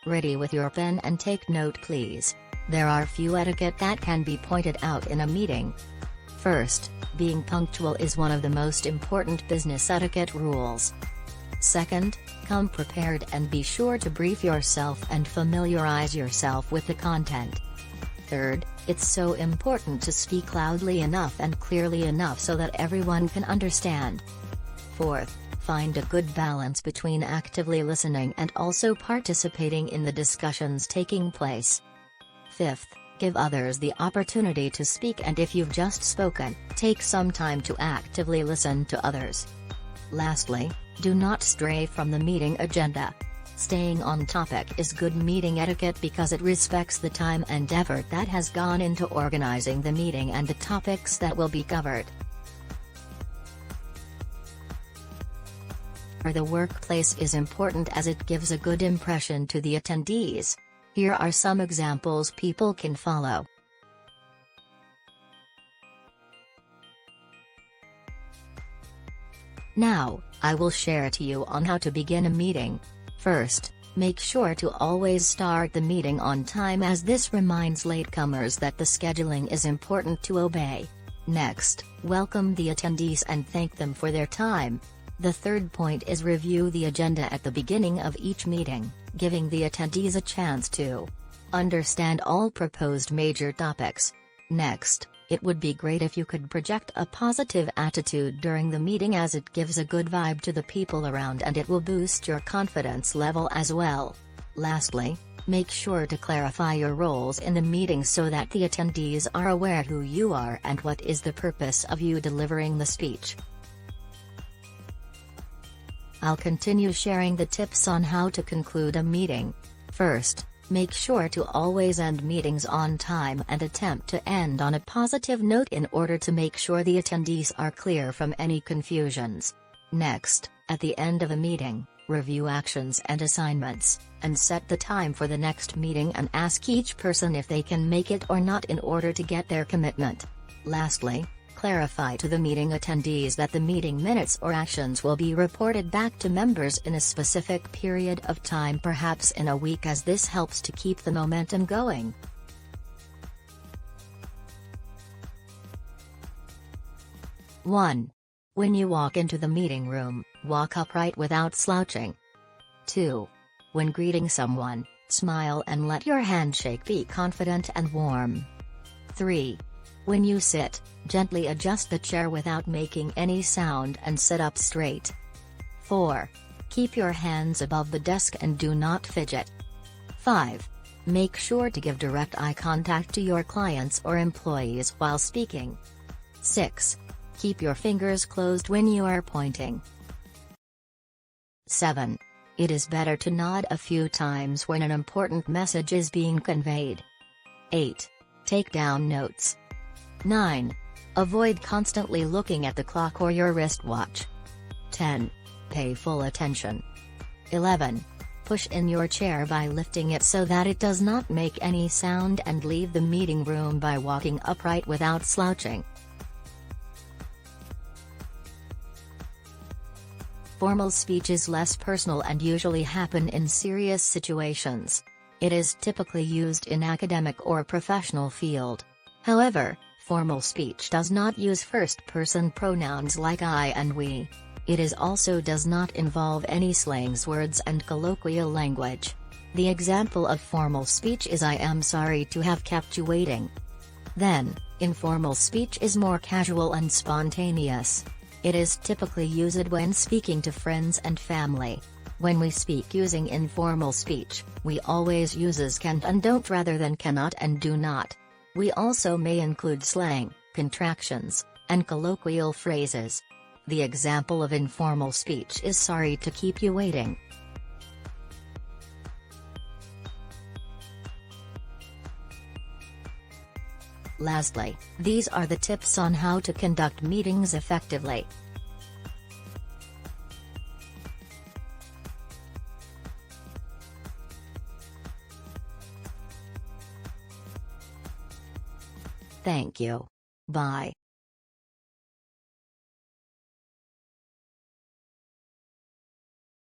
Ready with your pen and take note please. There are few etiquette that can be pointed out in a meeting. First, being punctual is one of the most important business etiquette rules. Second, come prepared and be sure to brief yourself and familiarize yourself with the content. Third, it's so important to speak loudly enough and clearly enough so that everyone can understand. Fourth, find a good balance between actively listening and also participating in the discussions taking place. Fifth, give others the opportunity to speak, and if you've just spoken, take some time to actively listen to others. Lastly, do not stray from the meeting agenda. Staying on topic is good meeting etiquette because it respects the time and effort that has gone into organizing the meeting and the topics that will be covered. The workplace is important as it gives a good impression to the attendees. Here are some examples people can follow. Now, I will share to you on how to begin a meeting. First, make sure to always start the meeting on time, as this reminds latecomers that the scheduling is important to obey. Next, welcome the attendees and thank them for their time. The third point is review the agenda at the beginning of each meeting, giving the attendees a chance to understand all proposed major topics. Next, it would be great if you could project a positive attitude during the meeting, as it gives a good vibe to the people around and it will boost your confidence level as well. Lastly, make sure to clarify your roles in the meeting so that the attendees are aware who you are and what is the purpose of you delivering the speech. I'll continue sharing the tips on how to conclude a meeting. First, make sure to always end meetings on time and attempt to end on a positive note in order to make sure the attendees are clear from any confusions. Next, at the end of a meeting, review actions and assignments, and set the time for the next meeting and ask each person if they can make it or not in order to get their commitment. Lastly, clarify to the meeting attendees that the meeting minutes or actions will be reported back to members in a specific period of time, perhaps in a week, as this helps to keep the momentum going. One. When you walk into the meeting room, walk upright without slouching. 2. When greeting someone, smile and let your handshake be confident and warm. 3. When you sit, gently adjust the chair without making any sound and sit up straight. 4. Keep your hands above the desk and do not fidget. 5. Make sure to give direct eye contact to your clients or employees while speaking. 6. Keep your fingers closed when you are pointing. 7. It is better to nod a few times when an important message is being conveyed. 8. Take down notes. 9. Avoid constantly looking at the clock or your wristwatch. 10. Pay full attention. 11. Push in your chair by lifting it so that it does not make any sound, and leave the meeting room by walking upright without slouching. Formal speech is less personal and usually happen in serious situations. It is typically used in academic or professional field. However, formal speech does not use first-person pronouns like I and we. It also does not involve any slangs, words and colloquial language. The example of formal speech is "I am sorry to have kept you waiting." Then, informal speech is more casual and spontaneous. It is typically used when speaking to friends and family. When we speak using informal speech, we always uses can't and don't rather than cannot and do not. We also may include slang, contractions, and colloquial phrases. The example of informal speech is "sorry to keep you waiting." Lastly, these are the tips on how to conduct meetings effectively. Thank you. Bye.